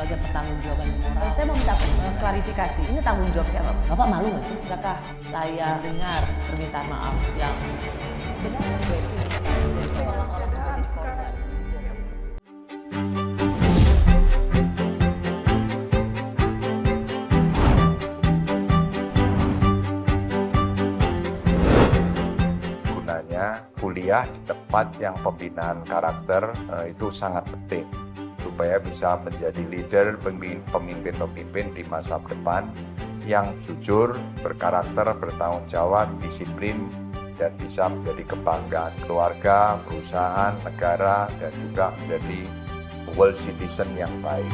sebagai pertanggungjawaban moral. Saya mau minta klarifikasi, ini tanggung jawab siapa? Bapak malu nggak sih? Adakah saya dengar permintaan maaf yang benar seolah-olah menjadi korban? Kuliah di tempat yang pembinaan karakter itu sangat penting supaya bisa menjadi leader, pemimpin-pemimpin di masa depan yang jujur, berkarakter, bertanggung jawab, disiplin, dan bisa menjadi kebanggaan keluarga, perusahaan, negara, dan juga menjadi world citizen yang baik.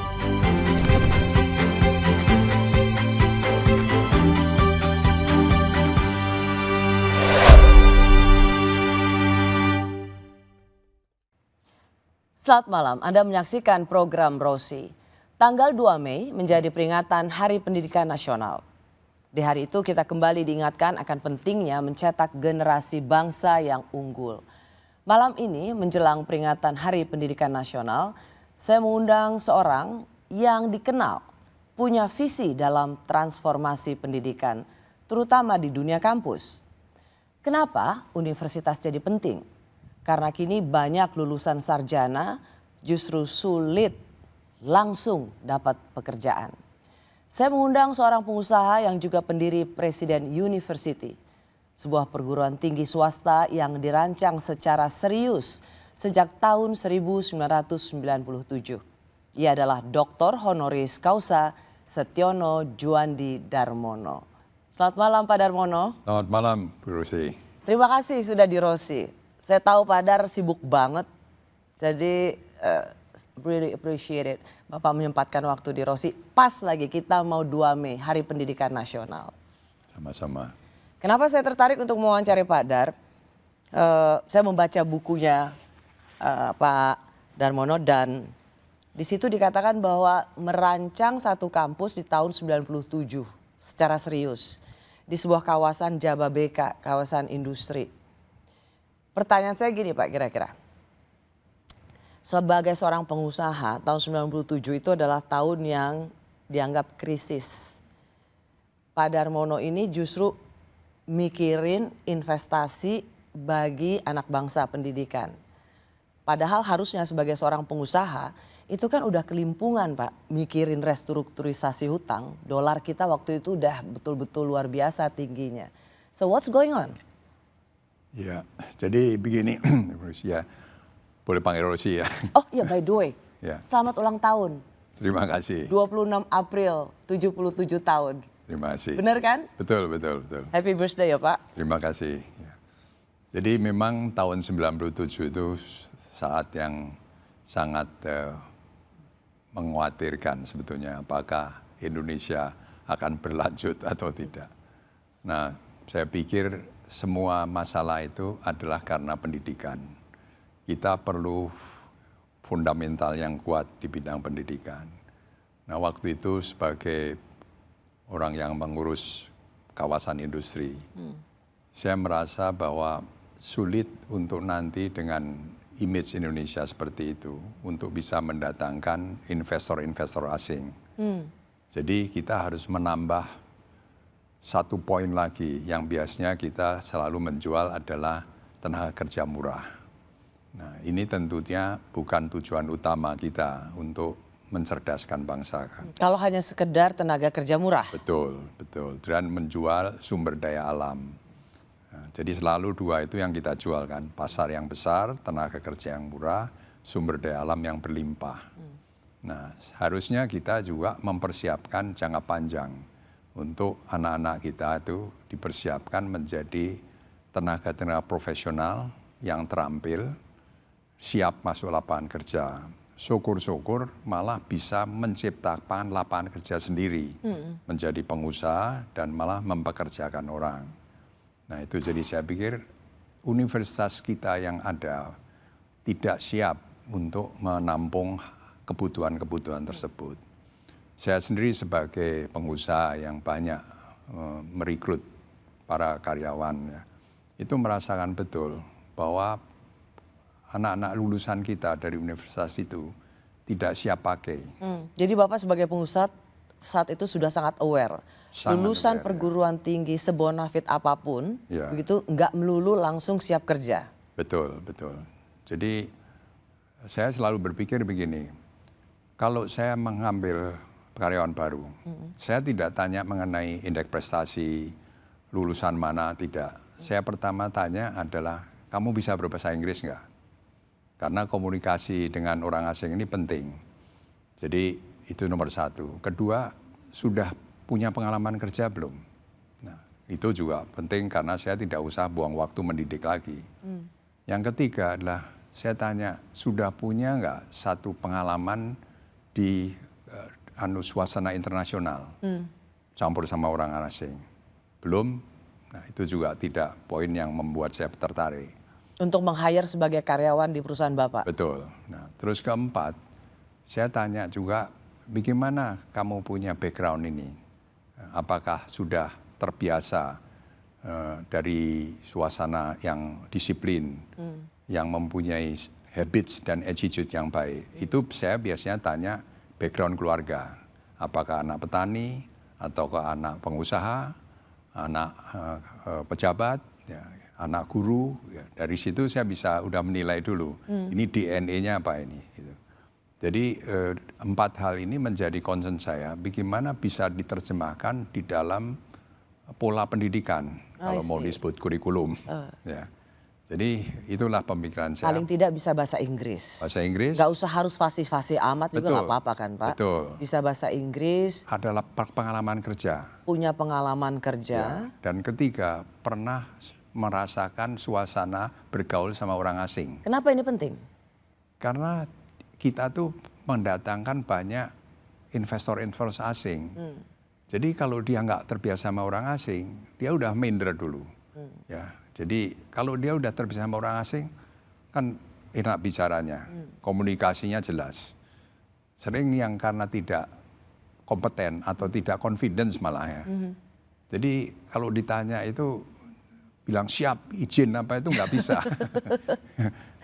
Selamat malam, Anda menyaksikan program Rosi. Tanggal 2 Mei menjadi peringatan Hari Pendidikan Nasional. Di hari itu kita kembali diingatkan akan pentingnya mencetak generasi bangsa yang unggul. Malam ini menjelang peringatan Hari Pendidikan Nasional, saya mengundang seorang yang dikenal punya visi dalam transformasi pendidikan, terutama di dunia kampus. Kenapa universitas jadi penting? Karena kini banyak lulusan sarjana justru sulit langsung dapat pekerjaan. Saya mengundang seorang pengusaha yang juga pendiri Presiden University, sebuah perguruan tinggi swasta yang dirancang secara serius sejak tahun 1997. Ia adalah Dr. Honoris Causa Setiono Juandi Darmono. Selamat malam Pak Darmono. Selamat malam Bu Rosi. Terima kasih sudah di Rosi. Saya tahu Pak Dar sibuk banget, jadi really appreciate it. Bapak menyempatkan waktu di Rosi. Pas lagi kita mau 2 Mei, Hari Pendidikan Nasional. Sama-sama. Kenapa saya tertarik untuk mewawancari Pak Dar? Saya membaca bukunya Pak Darmono dan di situ dikatakan bahwa merancang satu kampus di tahun 97 secara serius. Di sebuah kawasan Jababeka, kawasan industri. Pertanyaan saya gini Pak kira-kira. Sebagai seorang pengusaha tahun 97 itu adalah tahun yang dianggap krisis. Pak Darmono ini justru mikirin investasi bagi anak bangsa pendidikan. Padahal harusnya sebagai seorang pengusaha itu kan udah kelimpungan Pak. Mikirin restrukturisasi hutang. Dolar kita waktu itu udah betul-betul luar biasa tingginya. So what's going on? Ya, jadi begini, ya, boleh panggil Rosi ya. Oh iya by the way, Ya. Selamat ulang tahun. Terima kasih. 26 April, 77 tahun. Terima kasih. Benar kan? Betul. Happy birthday ya Pak. Terima kasih. Ya. Jadi memang tahun 97 itu saat yang sangat mengkhawatirkan sebetulnya apakah Indonesia akan berlanjut atau tidak. Nah, saya pikir semua masalah itu adalah karena pendidikan. Kita perlu fundamental yang kuat di bidang pendidikan. Nah, waktu itu sebagai orang yang mengurus kawasan industri, saya merasa bahwa sulit untuk nanti dengan image Indonesia seperti itu untuk bisa mendatangkan investor-investor asing. Jadi kita harus menambah satu poin lagi yang biasanya kita selalu menjual adalah tenaga kerja murah. Nah, ini tentunya bukan tujuan utama kita untuk mencerdaskan bangsa. Kalau hanya sekedar tenaga kerja murah. Betul. Dan menjual sumber daya alam. Nah, jadi selalu dua itu yang kita jual kan. Pasar yang besar, tenaga kerja yang murah, sumber daya alam yang berlimpah. Nah, harusnya kita juga mempersiapkan jangka panjang. Untuk anak-anak kita itu dipersiapkan menjadi tenaga-tenaga profesional yang terampil, siap masuk lapangan kerja. Syukur-syukur malah bisa menciptakan lapangan kerja sendiri, menjadi pengusaha dan malah mempekerjakan orang. Nah itu jadi saya pikir universitas kita yang ada tidak siap untuk menampung kebutuhan-kebutuhan tersebut. Saya sendiri sebagai pengusaha yang banyak merekrut para karyawan, ya, itu merasakan betul bahwa anak-anak lulusan kita dari universitas itu tidak siap pakai. Jadi Bapak sebagai pengusaha saat itu sudah sangat aware. Sangat Lulusan aware, ya. perguruan tinggi sebonafit apapun, Ya. begitu nggak melulu langsung siap kerja. Betul, betul. Jadi saya selalu berpikir begini, kalau saya mengambil karyawan baru, saya tidak tanya mengenai indeks prestasi, lulusan mana, tidak. Saya pertama tanya adalah, kamu bisa berbahasa Inggris nggak? Karena komunikasi dengan orang asing ini penting. Jadi itu nomor satu. Kedua, sudah punya pengalaman kerja belum? Nah, itu juga penting karena saya tidak usah buang waktu mendidik lagi. Yang ketiga adalah saya tanya, sudah punya nggak satu pengalaman di suasana internasional, campur sama orang asing? Belum? Nah, itu juga tidak poin yang membuat saya tertarik. Untuk meng-hire sebagai karyawan di perusahaan Bapak. Betul. Nah, terus keempat, saya tanya juga, bagaimana kamu punya background ini? Apakah sudah terbiasa dari suasana yang disiplin, yang mempunyai habits dan attitude yang baik? Itu saya biasanya tanya background keluarga. Apakah anak petani, ataukah anak pengusaha, anak pejabat, ya, anak guru. Ya. Dari situ saya bisa udah menilai dulu, ini DNA-nya apa ini. Gitu. Jadi 4 hal ini menjadi concern saya, bagaimana bisa diterjemahkan di dalam pola pendidikan, kalau mau disebut kurikulum. Ya. Jadi itulah pemikiran saya. Paling tidak bisa bahasa Inggris. Bahasa Inggris. Gak usah harus fasih-fasih amat juga nggak apa-apa kan Pak. Betul. Bisa bahasa Inggris. Adalah pengalaman kerja. Punya pengalaman kerja. Ya. Dan ketiga, pernah merasakan suasana bergaul sama orang asing. Kenapa ini penting? Karena kita tuh mendatangkan banyak investor-investor asing. Jadi kalau dia nggak terbiasa sama orang asing, dia udah minder dulu. Ya, jadi kalau dia udah terbiasa sama orang asing, kan enak bicaranya, komunikasinya jelas. Sering yang karena tidak kompeten atau tidak confidence malah ya. Jadi kalau ditanya itu bilang siap, izin apa itu nggak bisa.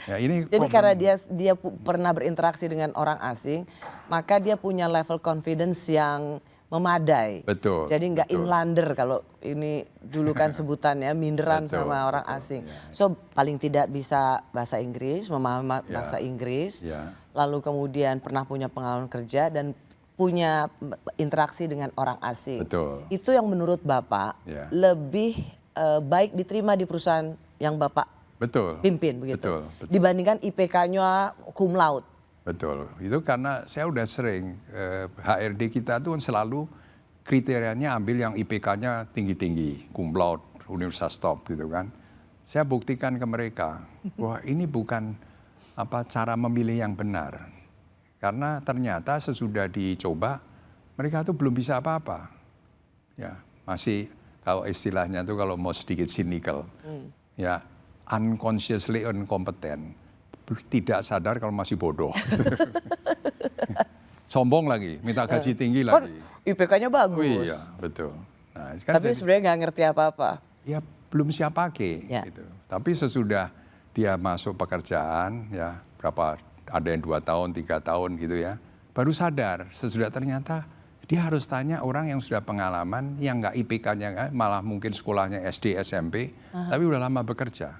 Ya, ini jadi karena dia pernah berinteraksi dengan orang asing, maka dia punya level confidence yang memadai. Betul. Jadi nggak betul. inlander kalau ini dulu kan sebutannya minderan Betul, sama orang betul, asing. ya. So paling tidak bisa bahasa Inggris, memahami Ya, bahasa Inggris, ya. lalu kemudian pernah punya pengalaman kerja dan punya interaksi dengan orang asing. Betul. Itu yang menurut Bapak Ya. lebih baik diterima di perusahaan yang Bapak Betul. pimpin begitu. Betul, betul. Dibandingkan IPK-nya cum laude. Betul, itu karena saya udah sering HRD kita tuh kan selalu kriterianya ambil yang IPK-nya tinggi-tinggi, cum laude, universitas top gitu kan. Saya buktikan ke mereka, wah ini bukan cara memilih yang benar. Karena ternyata sesudah dicoba, mereka tuh belum bisa apa-apa. Ya, masih kalau istilahnya tuh kalau mau sedikit cynical, ya unconsciously incompetent. Tidak sadar kalau masih bodoh. Sombong lagi, minta gaji tinggi lagi. IPK-nya bagus. Oh iya, betul. Nah, kan Tapi sebenarnya nggak ngerti apa-apa. ya belum siap pakai. Ya. Gitu. Tapi sesudah dia masuk pekerjaan, ya berapa, ada yang 2 tahun, 3 tahun gitu ya, baru sadar. Sesudah ternyata dia harus tanya orang yang sudah pengalaman, yang nggak IPK-nya, malah mungkin sekolahnya SD, SMP, tapi udah lama bekerja.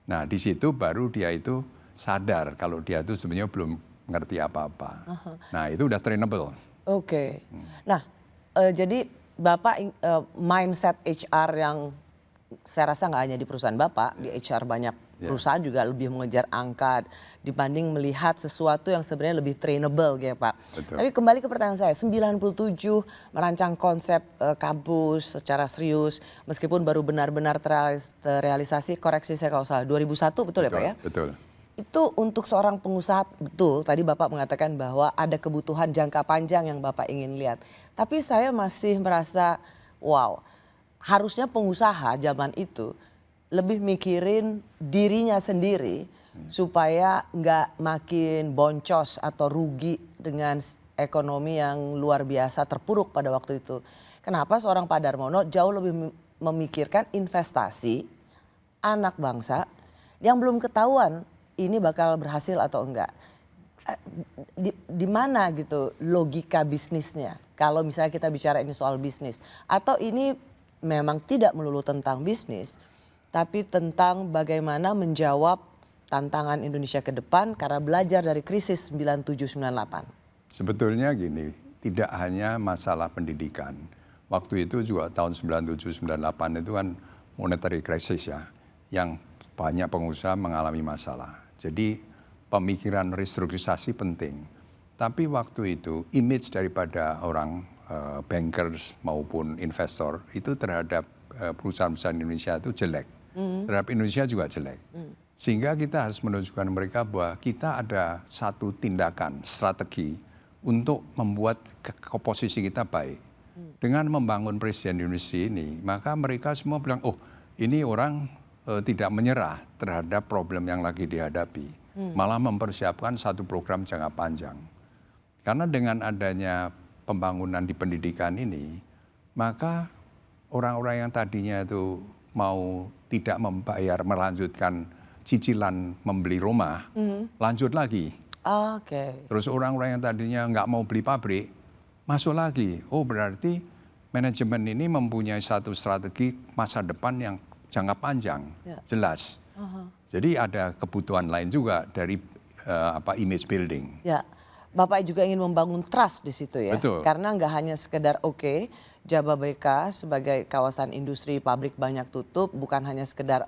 Nah di situ baru dia itu sadar kalau dia itu sebenarnya belum ngerti apa-apa. Nah itu udah trainable. Oke. Nah jadi Bapak mindset HR yang saya rasa nggak hanya di perusahaan Bapak, di HR banyak perusahaan juga lebih mengejar angka dibanding melihat sesuatu yang sebenarnya lebih trainable gitu Pak. Betul. Tapi kembali ke pertanyaan saya, 97 merancang konsep kampus secara serius meskipun baru benar-benar terrealisasi, koreksi saya kalau salah, 2001 betul ya Pak ya? Betul. Itu untuk seorang pengusaha, betul tadi Bapak mengatakan bahwa ada kebutuhan jangka panjang yang Bapak ingin lihat. Tapi saya masih merasa wow, harusnya pengusaha zaman itu lebih mikirin dirinya sendiri supaya nggak makin boncos atau rugi dengan ekonomi yang luar biasa terpuruk pada waktu itu. Kenapa seorang Pak Darmono jauh lebih memikirkan investasi anak bangsa yang belum ketahuan ini bakal berhasil atau enggak. di mana gitu logika bisnisnya? Kalau misalnya kita bicara ini soal bisnis, atau ini memang tidak melulu tentang bisnis, tapi tentang bagaimana menjawab tantangan Indonesia ke depan karena belajar dari krisis 97-98. Sebetulnya gini, tidak hanya masalah pendidikan. Waktu itu juga tahun 97-98 itu kan monetary crisis ya, yang banyak pengusaha mengalami masalah. Jadi pemikiran restrukturisasi penting. Tapi waktu itu image daripada orang bankers maupun investor itu terhadap perusahaan-perusahaan Indonesia itu jelek. Terhadap Indonesia juga jelek. Sehingga kita harus menunjukkan mereka bahwa kita ada satu tindakan, strategi untuk membuat posisi kita baik. Dengan membangun Presiden Indonesia ini, maka mereka semua bilang, oh ini orang tidak menyerah terhadap problem yang lagi dihadapi. Malah mempersiapkan satu program jangka panjang. Karena dengan adanya pembangunan di pendidikan ini, maka orang-orang yang tadinya itu mau tidak membayar, melanjutkan cicilan membeli rumah, lanjut lagi. Oke. Terus orang-orang yang tadinya nggak mau beli pabrik, masuk lagi. Oh berarti manajemen ini mempunyai satu strategi masa depan yang jangka panjang, jelas. Jadi ada kebutuhan lain juga dari image building. Ya, Bapak juga ingin membangun trust di situ ya. Betul. Karena nggak hanya sekedar Jababeka sebagai kawasan industri pabrik banyak tutup, bukan hanya sekedar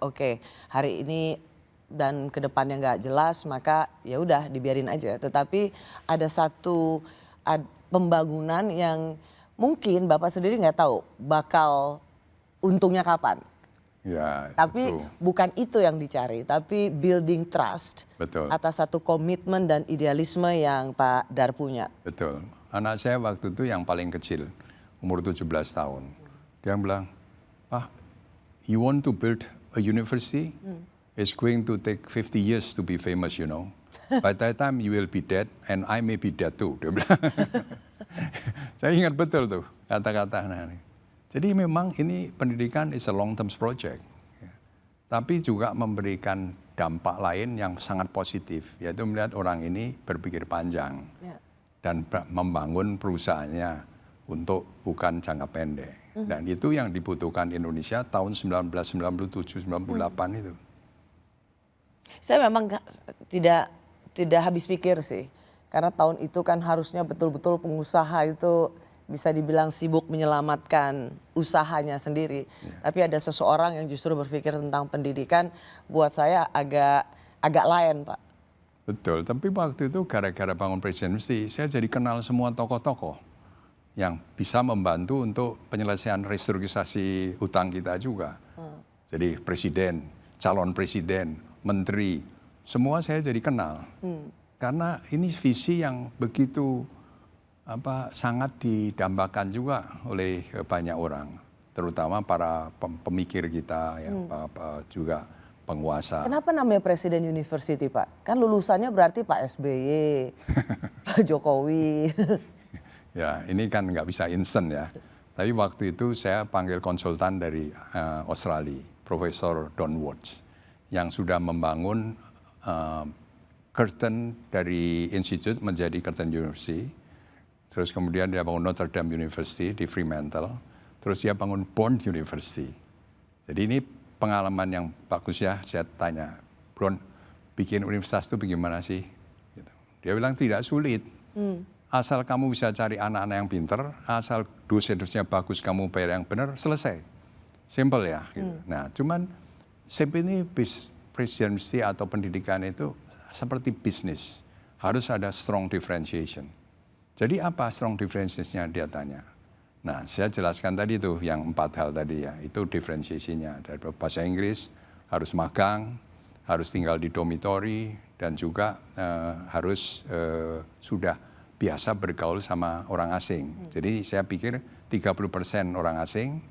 hari ini dan ke depannya nggak jelas maka ya udah dibiarin aja. Tetapi ada satu pembangunan yang mungkin Bapak sendiri nggak tahu bakal untungnya kapan. Ya, Tapi itu. bukan itu yang dicari, tapi building trust. Betul. Atas satu komitmen dan idealisme yang Pak Dar punya. Betul. Anak saya waktu itu yang paling kecil, umur 17 tahun. Dia bilang, "Pak, you want to build a university? It's going to take 50 years to be famous, you know. By that time you will be dead and I may be dead too." Dia bilang. Saya ingat betul tuh kata-kata anak ini. Jadi memang ini pendidikan is a long term project. Tapi juga memberikan dampak lain yang sangat positif, yaitu melihat orang ini berpikir panjang dan membangun perusahaannya untuk bukan jangka pendek. Dan itu yang dibutuhkan Indonesia tahun 1997-98 itu. Saya memang tidak habis pikir sih. Karena tahun itu kan harusnya betul-betul pengusaha itu bisa dibilang sibuk menyelamatkan usahanya sendiri. Tapi ada seseorang yang justru berpikir tentang pendidikan, buat saya agak lain, Pak. Betul, tapi waktu itu gara-gara bangun presidensi, saya jadi kenal semua tokoh-tokoh yang bisa membantu untuk penyelesaian restrukturisasi hutang kita juga. Jadi presiden, calon presiden, menteri, semua saya jadi kenal. Karena ini visi yang begitu sangat didambakan juga oleh banyak orang, terutama para pemikir kita, juga penguasa. Kenapa namanya Presiden University, Pak? Kan lulusannya berarti Pak SBY, Pak Jokowi. Ya, ini kan nggak bisa instan ya. Tapi waktu itu saya panggil konsultan dari Australia, Profesor Don Watts, yang sudah membangun Curtin dari Institute menjadi Curtin University. Terus kemudian dia bangun Notre Dame University di Fremantle. Terus dia bangun Bond University. Jadi ini pengalaman yang bagus ya, saya tanya, Bron, bikin universitas itu bagaimana sih? Gitu. Dia bilang tidak sulit. Asal kamu bisa cari anak-anak yang pinter, asal dosen-dosennya bagus, kamu bayar yang benar, selesai. Simple ya. Gitu. Nah, cuman ini presidency atau pendidikan itu seperti bisnis. Harus ada strong differentiation. Jadi apa strong differentiation-nya dia tanya. Nah, saya jelaskan tadi tuh yang 4 hal tadi ya, itu differentiation-nya. Dari bahasa Inggris, harus magang, harus tinggal di dormitory, dan juga harus sudah biasa bergaul sama orang asing. Jadi saya pikir 30% orang asing,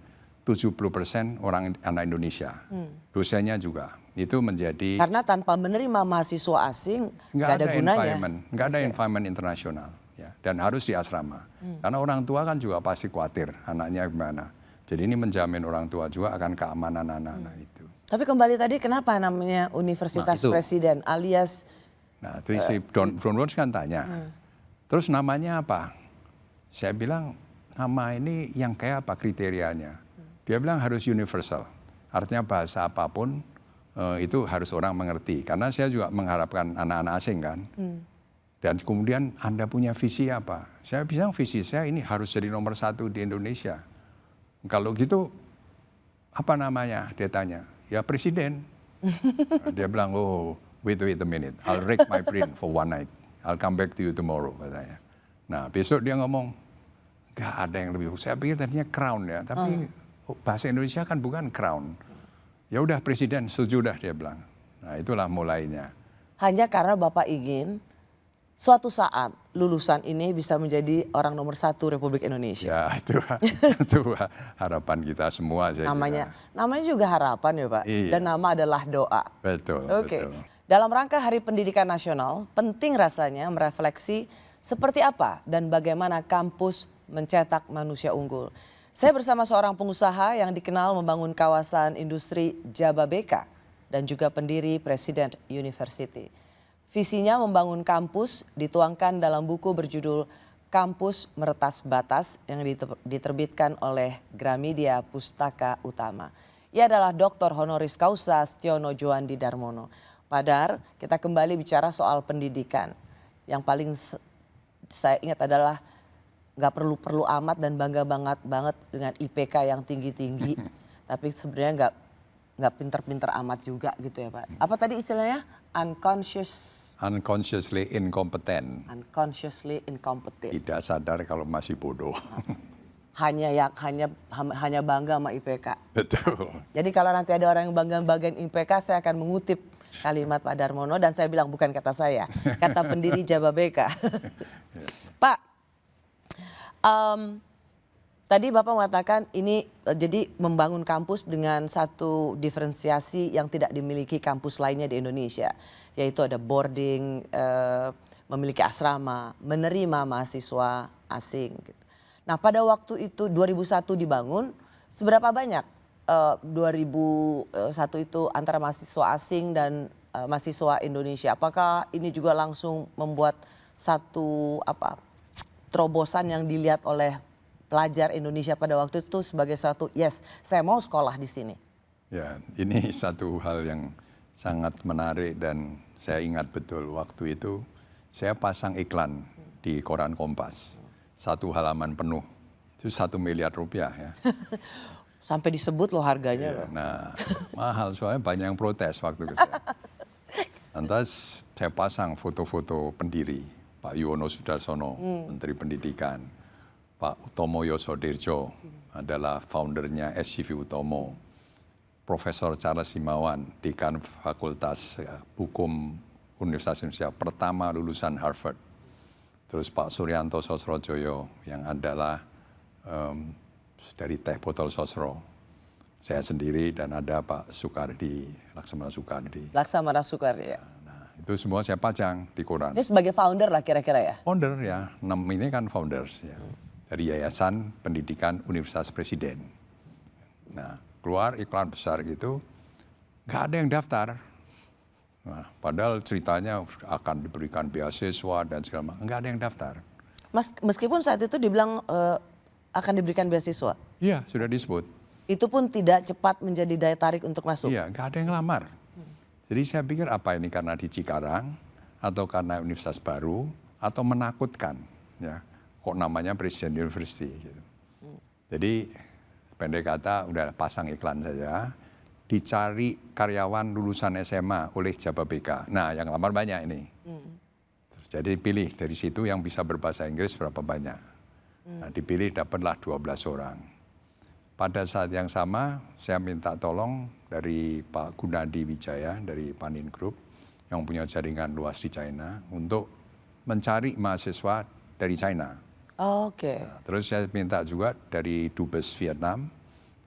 70% orang anak Indonesia. Dosennya juga. Itu menjadi... Karena tanpa menerima mahasiswa asing, nggak ada gunanya. Nggak ada environment internasional. Ya, dan harus di asrama. Karena orang tua kan juga pasti khawatir anaknya gimana. Jadi ini menjamin orang tua juga akan keamanan anak-anak itu. Tapi kembali tadi kenapa namanya Universitas Presiden alias Nah, terus si Don Browns kan tanya, terus namanya apa? Saya bilang, nama ini yang kayak apa kriterianya? Dia bilang harus universal, artinya bahasa apapun itu harus orang mengerti. Karena saya juga mengharapkan anak-anak asing kan. Dan kemudian Anda punya visi apa? Saya bilang visi saya ini harus jadi nomor 1 di Indonesia. Kalau gitu, apa namanya? Dia tanya, ya presiden. Dia bilang, oh wait a minute, I'll rack my brain for one night. I'll come back to you tomorrow, katanya. Nah besok dia ngomong, nggak ada yang lebih. Saya pikir tadinya crown ya, tapi bahasa Indonesia kan bukan crown. Ya udah presiden, setuju dah dia bilang. Nah itulah mulainya. Hanya karena Bapak ingin suatu saat lulusan ini bisa menjadi orang nomor 1 Republik Indonesia. Ya itu harapan kita semua saya kira. Namanya juga harapan ya Pak. Iya. Dan nama adalah doa. Betul. Oke. Betul. Dalam rangka Hari Pendidikan Nasional, penting rasanya merefleksi seperti apa dan bagaimana kampus mencetak manusia unggul. Saya bersama seorang pengusaha yang dikenal membangun kawasan industri Jababeka dan juga pendiri President University. Visinya membangun kampus dituangkan dalam buku berjudul Kampus Meretas Batas yang diterbitkan oleh Gramedia Pustaka Utama. Ia adalah Dr. Honoris Causa Setiono Juandi Darmono. Padahal kita kembali bicara soal pendidikan. Yang paling saya ingat adalah nggak perlu amat dan bangga banget dengan IPK yang tinggi-tinggi. Tapi sebenarnya nggak pinter-pinter amat juga gitu ya Pak. Apa tadi istilahnya? Unconsciously incompetent. Unconsciously incompetent. Tidak sadar kalau masih bodoh. Hanya bangga sama IPK. Betul. Jadi kalau nanti ada orang yang bangga-banggain IPK, saya akan mengutip kalimat Pak Darmono dan saya bilang bukan kata saya, kata pendiri Jababeka. Pak, tadi Bapak mengatakan ini jadi membangun kampus dengan satu diferensiasi yang tidak dimiliki kampus lainnya di Indonesia, yaitu ada boarding, memiliki asrama, menerima mahasiswa asing. Gitu. Nah pada waktu itu 2001 dibangun, seberapa banyak 2001 itu antara mahasiswa asing dan mahasiswa Indonesia? Apakah ini juga langsung membuat satu terobosan yang dilihat oleh pelajar Indonesia pada waktu itu sebagai suatu yes, saya mau sekolah di sini? Ya, ini satu hal yang sangat menarik dan saya ingat betul waktu itu saya pasang iklan di koran Kompas. 1 halaman penuh, itu 1 miliar rupiah ya. Sampai disebut loh harganya loh. Nah mahal soalnya banyak yang protes waktu itu saya. Lantas saya pasang foto-foto pendiri, Pak Yuwono Sudarsono, Menteri Pendidikan. Pak Utomo Yosodirjo adalah foundernya SCV Utomo. Profesor Charles Himawan, Dekan Fakultas Hukum Universitas Indonesia, pertama lulusan Harvard. Terus Pak Suryanto Sosrojoyo yang adalah dari Teh Botol Sosro. Saya sendiri dan ada Pak Soekardi, Laksamana Soekardi. Laksamana Soekardi ya. Nah, itu semua saya pajang di koran. Ini sebagai founder lah kira-kira ya? Founder ya, 6 ini kan founders ya. Dari Yayasan Pendidikan Universitas Presiden. Nah, keluar iklan besar gitu, nggak ada yang daftar. Nah, padahal ceritanya akan diberikan beasiswa dan segala macam, nggak ada yang daftar. Meskipun saat itu dibilang akan diberikan beasiswa? Iya, sudah disebut. Itu pun tidak cepat menjadi daya tarik untuk masuk? Iya, nggak ada yang lamar. Jadi saya pikir apa ini karena di Cikarang, atau karena universitas baru, atau menakutkan, ya. Kok namanya Presiden University gitu. Jadi pendek kata udah pasang iklan saja, dicari karyawan lulusan SMA oleh Jababeka. Nah yang lamar banyak ini. Terus jadi pilih dari situ yang bisa berbahasa Inggris berapa banyak. Nah dipilih dapatlah 12 orang. Pada saat yang sama saya minta tolong dari Pak Gunadi Wijaya dari Panin Group yang punya jaringan luas di China untuk mencari mahasiswa dari China. Oke. Nah, terus saya minta juga dari Dubes Vietnam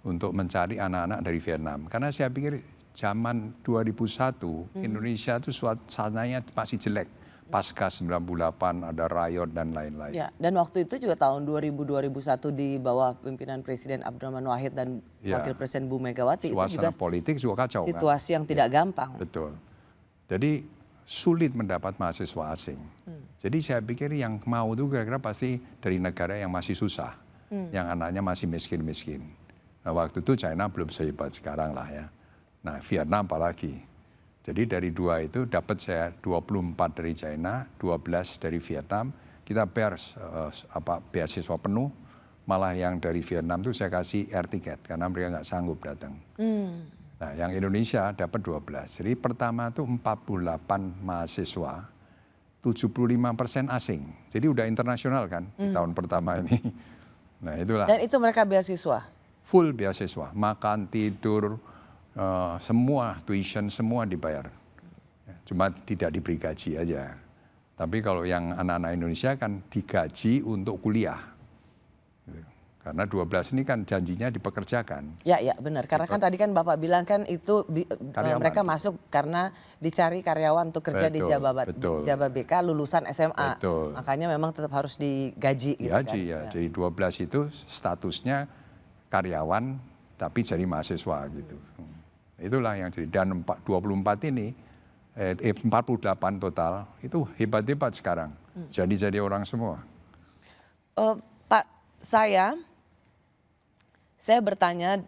untuk mencari anak-anak dari Vietnam. Karena saya pikir zaman 2001 Indonesia itu suasananya masih jelek. Pasca 98 ada riot dan lain-lain. Ya, dan waktu itu juga tahun 2000-2001 di bawah pimpinan Presiden Abdurrahman Wahid dan Wakil Presiden Bu Megawati. Suasana itu juga politik juga kacau situasi kan? yang tidak gampang. Betul. Jadi sulit mendapat mahasiswa asing. Jadi saya pikir yang mau itu kira-kira pasti dari negara yang masih susah, yang anaknya masih miskin-miskin. Nah waktu itu China belum sehebat sekarang lah ya. Nah Vietnam apalagi. Jadi dari dua itu dapat saya 24 dari China, 12 dari Vietnam. Kita bayar beasiswa penuh. Malah yang dari Vietnam itu saya kasih air ticket karena mereka nggak sanggup datang. Nah yang Indonesia dapat 12. Jadi pertama itu 48 mahasiswa, 75% asing. Jadi udah internasional kan di tahun pertama ini. Nah itulah. Dan itu mereka beasiswa? Full beasiswa, makan, tidur, semua, tuition semua dibayar. Cuma tidak diberi gaji aja. Tapi kalau yang anak-anak Indonesia kan digaji untuk kuliah. Karena 12 ini kan janjinya dipekerjakan. Ya, ya benar. Karena kan tadi kan Bapak bilang kan itu mereka masuk karena dicari karyawan untuk kerja di Jababeka lulusan SMA. Betul. Makanya memang tetap harus digaji. Digaji gitu ya. kan? Jadi 12 itu statusnya karyawan tapi jadi mahasiswa gitu. Itulah yang jadi. Dan 24 ini, 48 total itu hebat-hebat sekarang. Jadi orang semua. Pak, saya bertanya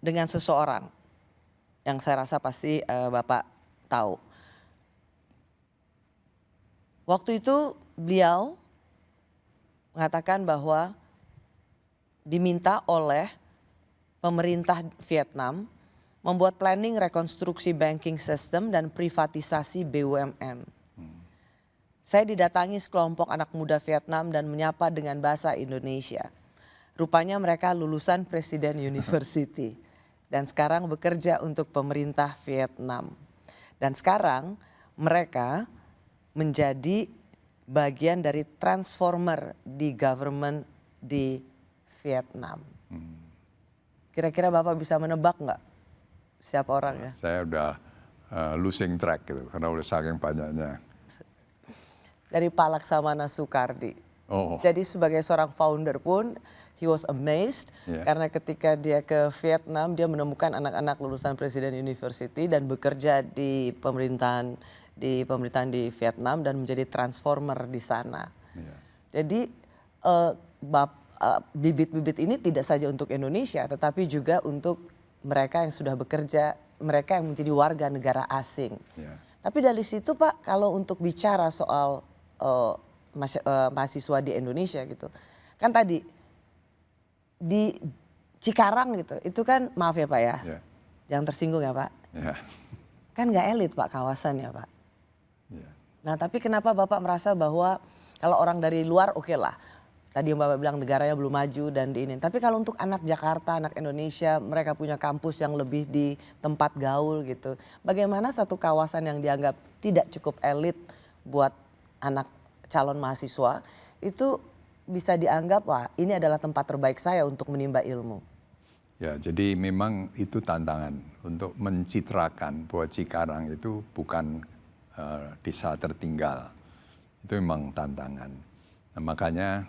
dengan seseorang yang saya rasa pasti Bapak tahu. Waktu itu beliau mengatakan bahwa diminta oleh pemerintah Vietnam membuat planning rekonstruksi banking system dan privatisasi BUMN. Saya didatangi sekelompok anak muda Vietnam dan menyapa dengan bahasa Indonesia. Rupanya mereka lulusan Presiden University dan sekarang bekerja untuk pemerintah Vietnam. Dan sekarang mereka menjadi bagian dari transformer di government di Vietnam. Kira-kira Bapak bisa menebak nggak siapa orangnya? Saya udah losing track gitu karena udah saking banyaknya. Dari Pak Laksamana Soekardi. Oh. Jadi sebagai seorang founder pun he was amazed karena ketika dia ke Vietnam dia menemukan anak-anak lulusan Presiden University dan bekerja di pemerintahan di Vietnam dan menjadi transformer di sana. Jadi bibit-bibit ini tidak saja untuk Indonesia tetapi juga untuk mereka yang sudah bekerja, mereka yang menjadi warga negara asing. Tapi dari situ Pak, kalau untuk bicara soal mahasiswa di Indonesia gitu, kan tadi di Cikarang gitu, itu kan maaf ya Pak ya, jangan tersinggung ya Pak, kan nggak elit Pak kawasannya Pak. Nah tapi kenapa Bapak merasa bahwa kalau orang dari luar oke lah, tadi yang Bapak bilang negaranya belum maju dan di ini, tapi kalau untuk anak Jakarta, anak Indonesia, mereka punya kampus yang lebih di tempat gaul gitu, bagaimana satu kawasan yang dianggap tidak cukup elit buat anak calon mahasiswa itu bisa dianggap wah ini adalah tempat terbaik saya untuk menimba ilmu. Ya jadi memang itu tantangan untuk mencitrakan bahwa Cikarang itu bukan desa tertinggal. Itu memang tantangan. Nah, makanya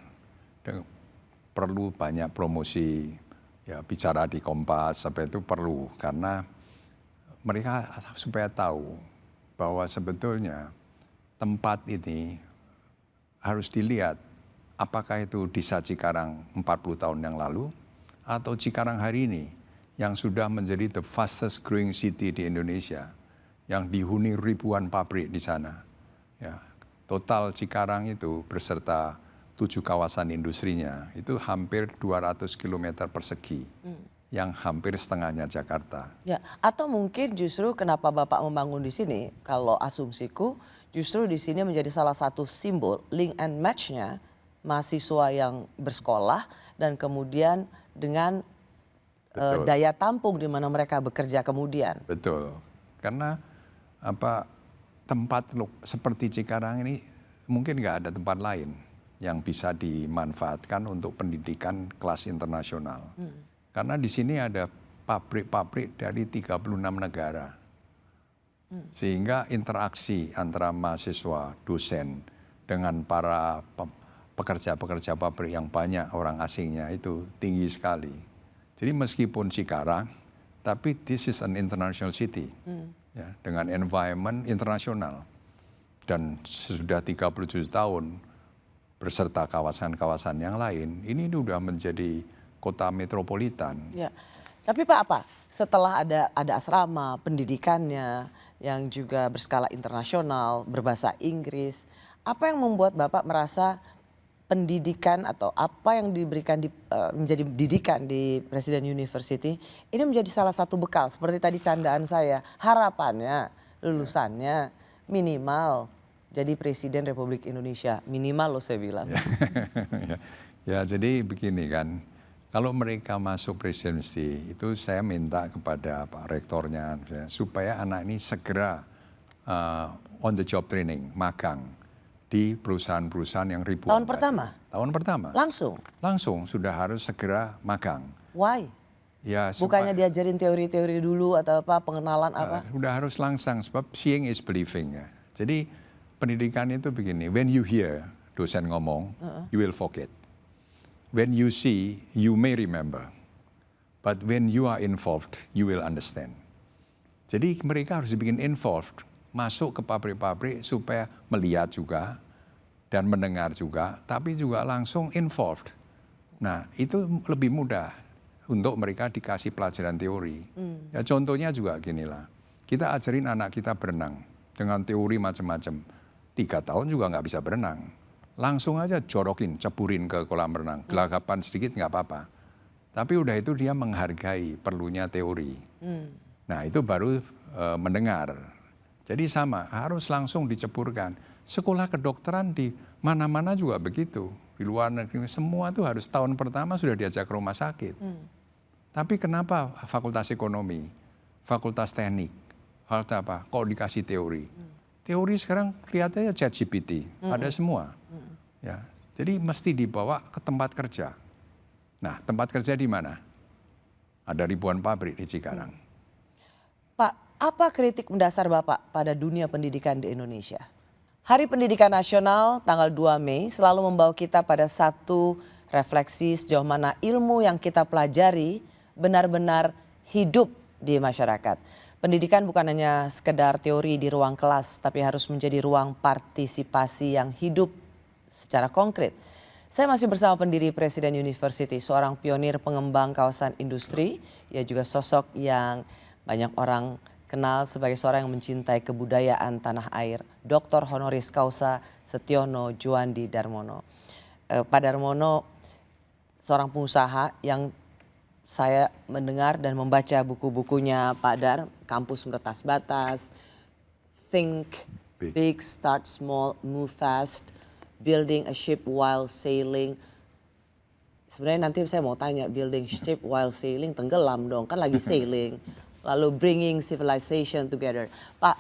perlu banyak promosi, ya bicara di Kompas sampai itu perlu karena mereka supaya tahu bahwa sebetulnya tempat ini harus dilihat apakah itu desa Cikarang 40 tahun yang lalu atau Cikarang hari ini yang sudah menjadi the fastest growing city di Indonesia yang dihuni ribuan pabrik di sana. Ya, total Cikarang itu berserta 7 kawasan industrinya itu hampir 200 km persegi yang hampir setengahnya Jakarta. Ya, atau mungkin justru kenapa Bapak membangun di sini, kalau asumsiku justru di sini menjadi salah satu simbol link and match-nya mahasiswa yang bersekolah dan kemudian dengan daya tampung di mana mereka bekerja kemudian. Betul, karena tempat seperti Cikarang ini mungkin nggak ada tempat lain yang bisa dimanfaatkan untuk pendidikan kelas internasional. Karena di sini ada pabrik-pabrik dari 36 negara. Sehingga interaksi antara mahasiswa, dosen, dengan para pekerja-pekerja pabrik yang banyak orang asingnya itu tinggi sekali. Jadi meskipun Cikarang, tapi this is an international city. Ya, dengan environment internasional. dan sesudah 37 tahun berserta kawasan-kawasan yang lain, ini sudah menjadi kota metropolitan. Ya. Tapi Pak, apa setelah ada asrama pendidikannya yang juga berskala internasional, berbahasa Inggris, apa yang membuat Bapak merasa pendidikan atau apa yang diberikan menjadi didikan di Presiden University ini menjadi salah satu bekal, seperti tadi candaan saya, harapannya lulusannya minimal jadi Presiden Republik Indonesia, minimal loh saya bilang. Ya, jadi begini kan, kalau mereka masuk presidensi itu saya minta kepada Pak Rektornya supaya anak ini segera on the job training, magang di perusahaan-perusahaan yang ribuan. Tahun pertama? Tahun pertama. Langsung? Langsung, sudah harus segera magang. Why? Ya, bukannya diajarin teori-teori dulu atau apa, pengenalan apa? Sudah harus langsung, sebab seeing is believing ya. Jadi pendidikan itu begini, when you hear dosen ngomong, you will forget. When you see, you may remember. But when you are involved, you will understand. Jadi mereka harus dibikin involved, masuk ke pabrik-pabrik supaya melihat juga dan mendengar juga, tapi juga langsung involved. Nah, itu lebih mudah untuk mereka dikasih pelajaran teori. Ya, contohnya juga ginilah, kita ajarin anak kita berenang dengan teori macam-macam. 3 tahun juga nggak bisa berenang. Langsung aja jorokin, ceburin ke kolam renang. Gelagapan sedikit nggak apa-apa. Tapi udah itu dia menghargai perlunya teori. Nah, itu baru mendengar. Jadi sama, harus langsung diceburkan. Sekolah kedokteran di mana-mana juga begitu. Di luar negeri semua tuh harus tahun pertama sudah diajak ke rumah sakit. Tapi kenapa fakultas ekonomi, fakultas teknik, fakultas apa, kok dikasih teori? Teori sekarang kelihatannya ChatGPT, ada semua. Ya, jadi mesti dibawa ke tempat kerja. Nah, tempat kerja di mana? Ada ribuan pabrik di Cikarang. Pak, apa kritik mendasar Bapak pada dunia pendidikan di Indonesia? Hari Pendidikan Nasional tanggal 2 Mei selalu membawa kita pada satu refleksi sejauh mana ilmu yang kita pelajari benar-benar hidup di masyarakat. Pendidikan bukan hanya sekedar teori di ruang kelas, tapi harus menjadi ruang partisipasi yang hidup secara konkret. Saya masih bersama pendiri Presiden University, seorang pionir pengembang kawasan industri. Ia juga sosok yang banyak orang kenal sebagai seorang yang mencintai kebudayaan tanah air, Dr. Honoris Causa Setiono Juandi Darmono. Pak Darmono seorang pengusaha yang saya mendengar dan membaca buku-bukunya Pak Dar, Kampus Meretas Batas, Think Big, Start Small, Move Fast, Building a Ship While Sailing. Sebenarnya nanti saya mau tanya, building ship while sailing tenggelam dong, kan lagi sailing. Lalu bringing civilization together. Pak,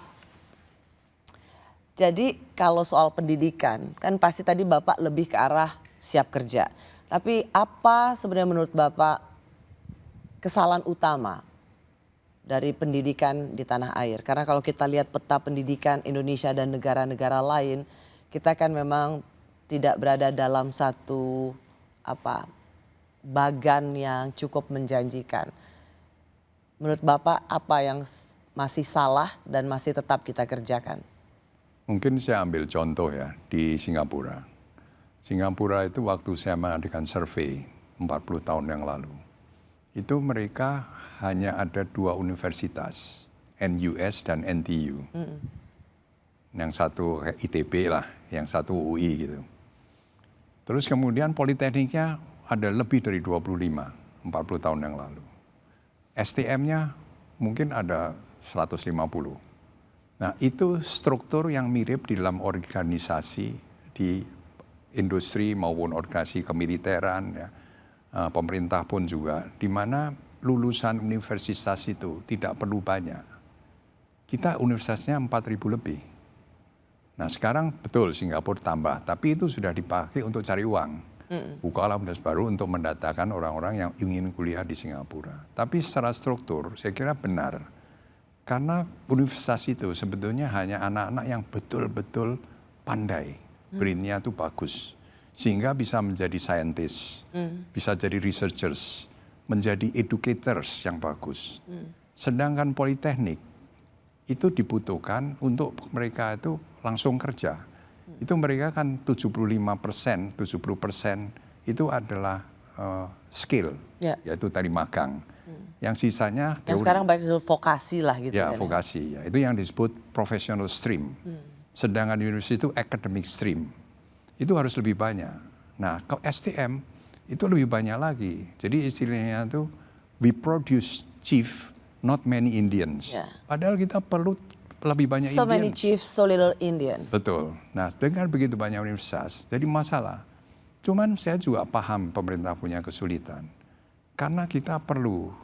jadi kalau soal pendidikan, kan pasti tadi Bapak lebih ke arah siap kerja. Tapi apa sebenarnya menurut Bapak kesalahan utama dari pendidikan di tanah air? Karena kalau kita lihat peta pendidikan Indonesia dan negara-negara lain, kita kan memang tidak berada dalam satu bagan yang cukup menjanjikan. Menurut Bapak apa yang masih salah dan masih tetap kita kerjakan? Mungkin saya ambil contoh ya di Singapura. Singapura itu waktu saya mengadakan survei 40 tahun yang lalu. Itu mereka hanya ada 2 universitas, NUS dan NTU. Yang satu ITB lah, yang satu UI gitu. Terus kemudian politekniknya ada lebih dari 25, 40 tahun yang lalu. STM-nya mungkin ada 150. Nah, itu struktur yang mirip di dalam organisasi di industri maupun organisasi kemiliteran, ya. Pemerintah pun juga, di mana lulusan universitas itu tidak perlu banyak. Kita universitasnya 4.000 lebih. Nah, sekarang betul Singapura tambah, tapi itu sudah dipakai untuk cari uang. Bukalah universitas baru untuk mendatangkan orang-orang yang ingin kuliah di Singapura. Tapi secara struktur saya kira benar. Karena universitas itu sebetulnya hanya anak-anak yang betul-betul pandai. Brain-nya itu bagus. Sehingga bisa menjadi scientist, bisa jadi researchers, menjadi educators yang bagus. Sedangkan politeknik itu dibutuhkan untuk mereka itu langsung kerja. Itu mereka kan 75%, 70% itu adalah skill, Ya. yaitu tadi magang. Yang sisanya Yang teori. sekarang banyak vokasi lah gitu Ya, kan. vokasi. Ya. Itu yang disebut professional stream. Sedangkan universitas itu academic stream. Itu harus lebih banyak. Nah, ke STM itu lebih banyak lagi. Jadi istilahnya itu we produce chief, not many Indians. Ya. Padahal kita perlu lebih banyak So Indians. many chiefs, so little Indian. Betul. Nah, dengan begitu banyak universitas, jadi masalah. Cuman saya juga paham pemerintah punya kesulitan. Karena kita perlu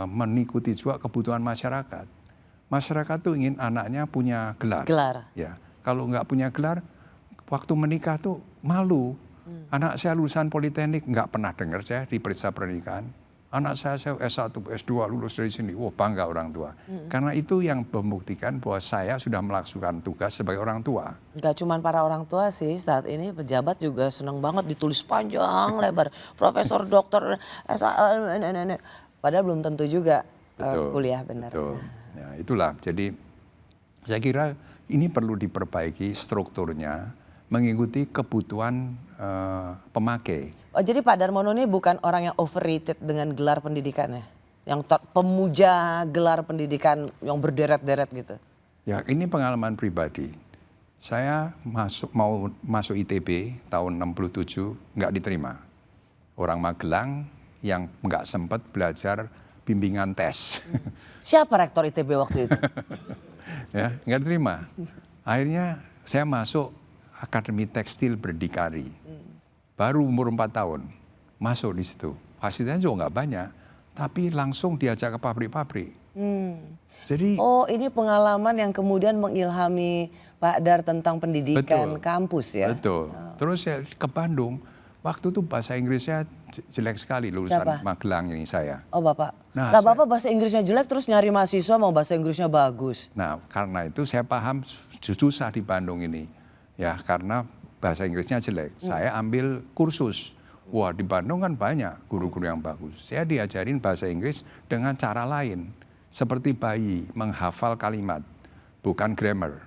mengikuti juga kebutuhan masyarakat. Masyarakat tuh ingin anaknya punya gelar. Gelar. Ya, kalau nggak punya gelar, waktu menikah tuh malu. Anak saya lulusan politeknik, nggak pernah dengar saya diperiksa pernikahan. Anak saya S1, S2 lulus dari sini, wah bangga orang tua. Karena itu yang membuktikan bahwa saya sudah melaksanakan tugas sebagai orang tua. Gak cuma para orang tua sih, saat ini pejabat juga senang banget ditulis panjang lebar. Profesor, dokter, padahal belum tentu juga kuliah benar. Betul. Ya, itulah. Jadi saya kira ini perlu diperbaiki strukturnya, mengikuti kebutuhan pemakai. Oh, jadi Pak Darmono ini bukan orang yang overrated dengan gelar pendidikannya? Yang pemuja gelar pendidikan yang berderet-deret gitu? Ya, ini pengalaman pribadi. Saya mau masuk ITB tahun 67, nggak diterima. Orang Magelang yang nggak sempat belajar bimbingan tes. Siapa rektor ITB waktu itu? Ya, nggak diterima. Akhirnya saya masuk Akademi Tekstil Berdikari. Baru umur 4 tahun masuk di situ. Fasilitasnya juga nggak banyak, tapi langsung diajak ke pabrik-pabrik. Jadi Oh, ini pengalaman yang kemudian mengilhami Pak Dar tentang pendidikan kampus ya? Betul. Terus saya ke Bandung, waktu itu bahasa Inggrisnya jelek sekali lulusan Siapa? Magelang ini saya. Oh Bapak. Nah, Nah, Bapak bahasa Inggrisnya jelek terus nyari mahasiswa mau bahasa Inggrisnya bagus. Nah, karena itu saya paham susah di Bandung ini. Ya, karena bahasa Inggrisnya jelek. Saya ambil kursus. Wah, di Bandung kan banyak guru-guru yang bagus. Saya diajarin bahasa Inggris dengan cara lain. Seperti bayi menghafal kalimat, bukan grammar.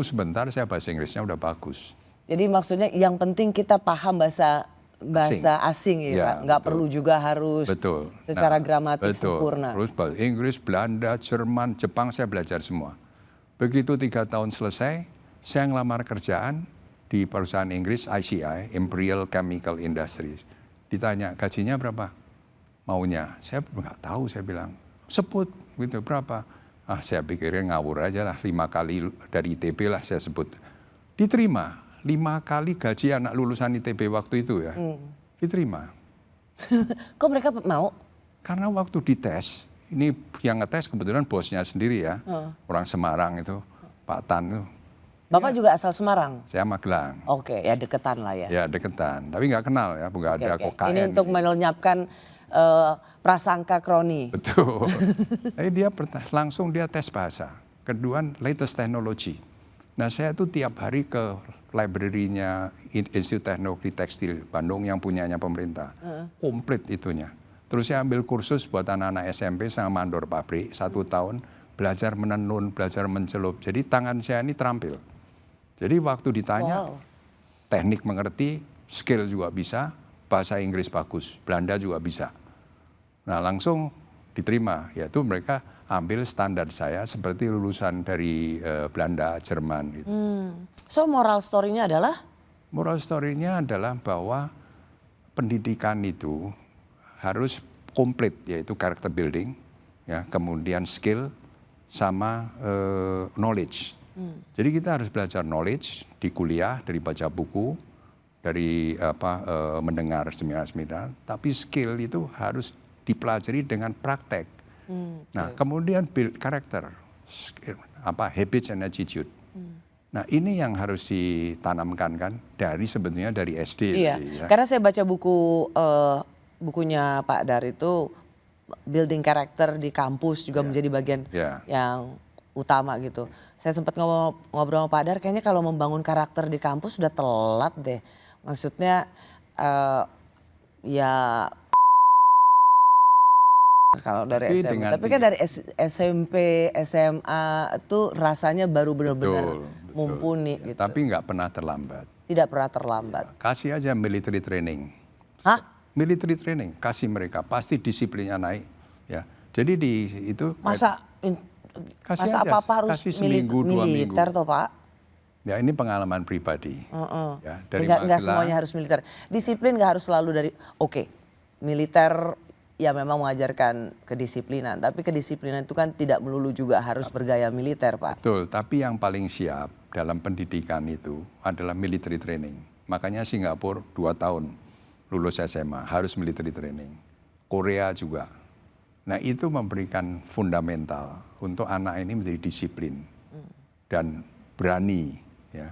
Sebentar saya bahasa Inggrisnya udah bagus. Jadi maksudnya yang penting kita paham bahasa asing ya, Ya, Pak. Nggak betul. perlu juga harus Betul. secara Nah, gramatik betul. sempurna. Terus bahasa Inggris, Belanda, Jerman, Jepang saya belajar semua. Begitu 3 tahun selesai, saya ngelamar kerjaan di perusahaan Inggris ICI, Imperial Chemical Industries. Ditanya gajinya berapa? Maunya. Saya nggak tahu, saya bilang. Sebut gitu berapa? Saya pikirin ngawur aja lah, 5 kali dari ITB lah saya sebut. Diterima, 5 kali gaji anak lulusan ITB waktu itu ya. Diterima. Kok mereka mau? Karena waktu dites, ini yang ngetes kebetulan bosnya sendiri ya, orang Semarang itu, Pak Tan itu. Bapak juga asal Semarang? Saya Magelang. Oke, ya deketan lah ya. Ya deketan, tapi nggak kenal ya, nggak ada Oke. KKN. Ini untuk melenyapkan prasangka kroni. Betul. Tapi dia langsung dia tes bahasa. Kedua, latest technology. Nah saya tuh tiap hari ke library-nya Institut Teknologi Tekstil Bandung yang punyanya pemerintah. Komplit itunya. Terus saya ambil kursus buat anak-anak SMP sama mandor pabrik 1 tahun. Belajar menenun, belajar mencelup. Jadi tangan saya ini terampil. Jadi waktu ditanya, teknik mengerti, skill juga bisa, bahasa Inggris bagus, Belanda juga bisa. Nah langsung diterima, yaitu mereka ambil standar saya seperti lulusan dari Belanda, Jerman. Gitu. So moral story-nya adalah? Moral story-nya adalah bahwa pendidikan itu harus komplit, yaitu character building, ya, kemudian skill sama knowledge. Jadi kita harus belajar knowledge di kuliah, dari baca buku, dari mendengar seminar-seminar, tapi skill itu harus dipelajari dengan praktek. Nah, kemudian build karakter, habits and attitude. Nah, ini yang harus ditanamkan kan sebetulnya dari SD. Iya, ya. karena saya baca bukunya Pak Dar itu building karakter di kampus juga menjadi bagian yang utama gitu. Saya sempat ngobrol sama Pak Dar, kayaknya kalau membangun karakter di kampus sudah telat deh. Maksudnya ya kalau dari Tapi SMA. dengan Tapi kan dari SMP, SMA itu rasanya baru benar-benar Betul. mumpuni Ya, gitu. tapi nggak pernah terlambat. Tidak pernah terlambat. Kasih aja military training. Hah? Military training, kasih mereka, pasti disiplinnya naik. Ya, jadi itu Masa kasih masa aja, apa-apa harus kasih seminggu, 2 minggu. militer toh Pak? Ya ini pengalaman pribadi. Ya, dari Nggak Magelang, semuanya harus militer. Disiplin nggak harus selalu dari oke, militer ya memang mengajarkan kedisiplinan. Tapi kedisiplinan itu kan tidak melulu juga harus bergaya militer Pak. Betul, tapi yang paling siap dalam pendidikan itu adalah military training. Makanya Singapura 2 tahun lulus SMA harus military training. Korea juga. Nah itu memberikan fundamental untuk anak ini menjadi disiplin dan berani. Ya.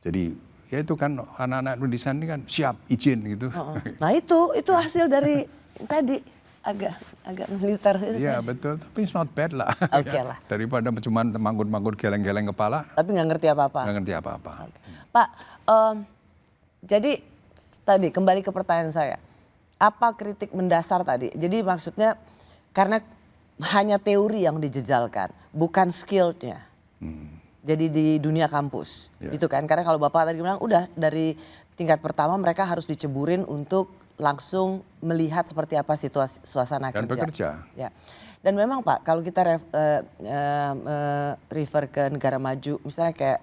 Jadi ya itu kan anak-anak Indonesia ini kan siap izin gitu. Nah itu hasil dari tadi agak militer itu. Iya betul, tapi it's not bad lah. Oke lah. Daripada cuma manggut-manggut geleng-geleng kepala, Tapi nggak ngerti apa-apa. nggak ngerti apa-apa. Pak, jadi tadi kembali ke pertanyaan saya. Apa kritik mendasar tadi? Jadi maksudnya karena hanya teori yang dijejalkan, bukan skillnya. Jadi di dunia kampus, gitu kan? Karena kalau Bapak tadi bilang udah dari tingkat pertama mereka harus diceburin untuk langsung melihat seperti apa situasi suasana Dan kerja. bekerja. Ya. Dan memang Pak, kalau kita refer ke negara maju, misalnya kayak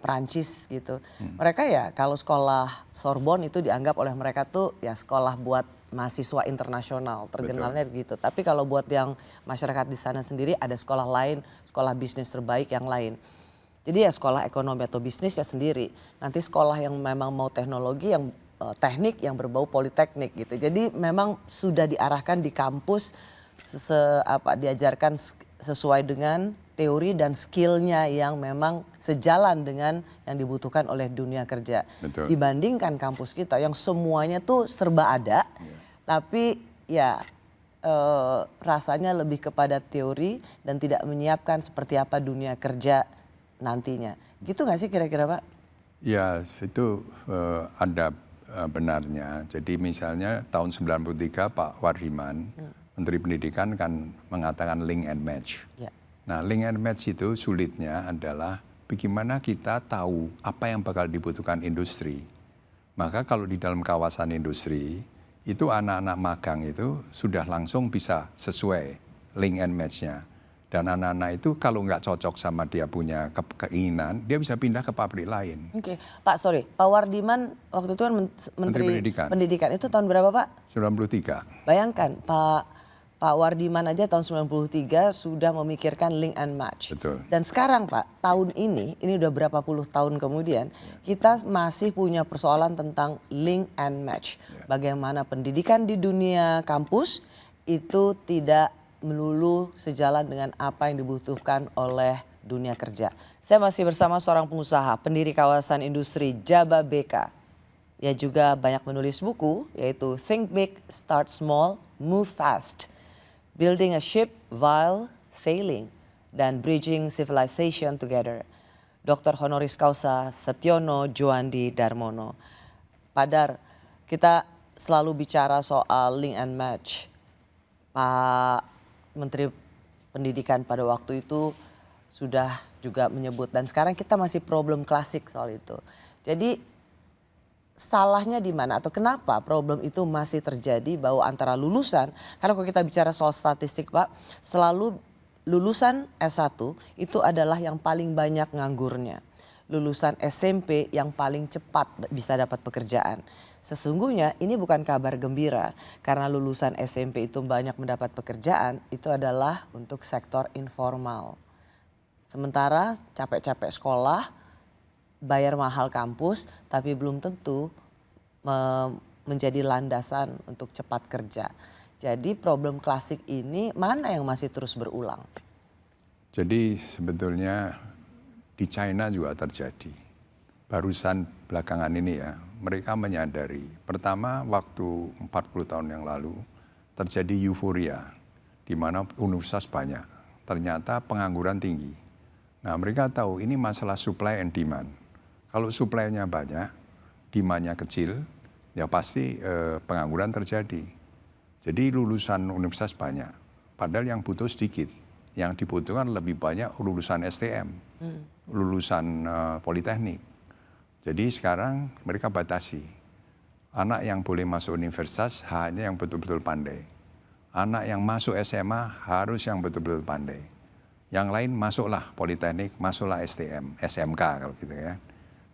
Perancis gitu, mereka ya kalau sekolah Sorbonne itu dianggap oleh mereka tuh ya sekolah buat mahasiswa internasional, terkenalnya gitu. Tapi kalau buat yang masyarakat di sana sendiri ada sekolah lain, sekolah bisnis terbaik yang lain. Jadi ya sekolah ekonomi atau bisnis ya sendiri. Nanti sekolah yang memang mau teknologi yang teknik yang berbau politeknik gitu. Jadi memang sudah diarahkan di kampus diajarkan sesuai dengan teori dan skillnya yang memang sejalan dengan yang dibutuhkan oleh dunia kerja. Betul. Dibandingkan kampus kita yang semuanya tuh serba ada, tapi ya rasanya lebih kepada teori dan tidak menyiapkan seperti apa dunia kerja nantinya. Gitu nggak sih kira-kira Pak? Ya itu ada benarnya. Jadi misalnya tahun 93 Pak Wardiman, Menteri Pendidikan kan mengatakan link and match. Ya. Nah link and match itu sulitnya adalah bagaimana kita tahu apa yang bakal dibutuhkan industri. Maka kalau di dalam kawasan industri, itu anak-anak magang itu sudah langsung bisa sesuai link and match-nya. Dan anak-anak itu kalau nggak cocok sama dia punya keinginan, dia bisa pindah ke pabrik lain. Oke, Pak sorry, Pak Wardiman waktu itu kan Menteri Pendidikan. Itu tahun berapa Pak? 93. Bayangkan Pak Wardiman aja tahun 93 sudah memikirkan link and match. Betul. Dan sekarang Pak, tahun ini udah berapa puluh tahun kemudian, kita masih punya persoalan tentang link and match. Bagaimana pendidikan di dunia kampus itu tidak melulu sejalan dengan apa yang dibutuhkan oleh dunia kerja. Saya masih bersama seorang pengusaha, pendiri kawasan industri Jababeka. Ia juga banyak menulis buku, yaitu Think Big, Start Small, Move Fast, Building a Ship While Sailing, dan Bridging Civilization Together. Dr. Honoris Causa Setiono Juandi Darmono. Pak Dar, kita selalu bicara soal link and match. Pak Menteri Pendidikan pada waktu itu sudah juga menyebut, dan sekarang kita masih problem klasik soal itu. Jadi salahnya di mana atau kenapa problem itu masih terjadi bahwa antara lulusan, karena kalau kita bicara soal statistik Pak, selalu lulusan S1 itu adalah yang paling banyak nganggurnya. Lulusan SMP yang paling cepat bisa dapat pekerjaan. Sesungguhnya ini bukan kabar gembira karena lulusan SMP itu banyak mendapat pekerjaan, itu adalah untuk sektor informal. Sementara capek-capek sekolah, bayar mahal kampus, tapi belum tentu menjadi landasan untuk cepat kerja. Jadi problem klasik ini mana yang masih terus berulang? Jadi sebetulnya di China juga terjadi. Barusan belakangan ini ya, mereka menyadari. Pertama waktu 40 tahun yang lalu terjadi euforia di mana universitas banyak. Ternyata pengangguran tinggi. Nah mereka tahu ini masalah supply and demand. Kalau supply-nya banyak, demand-nya kecil, ya pasti pengangguran terjadi. Jadi lulusan universitas banyak, padahal yang butuh sedikit. Yang dibutuhkan lebih banyak lulusan STM, lulusan politeknik. Jadi sekarang mereka batasi. Anak yang boleh masuk universitas hanya yang betul-betul pandai. Anak yang masuk SMA harus yang betul-betul pandai. Yang lain masuklah politeknik, masuklah STM, SMK kalau gitu ya.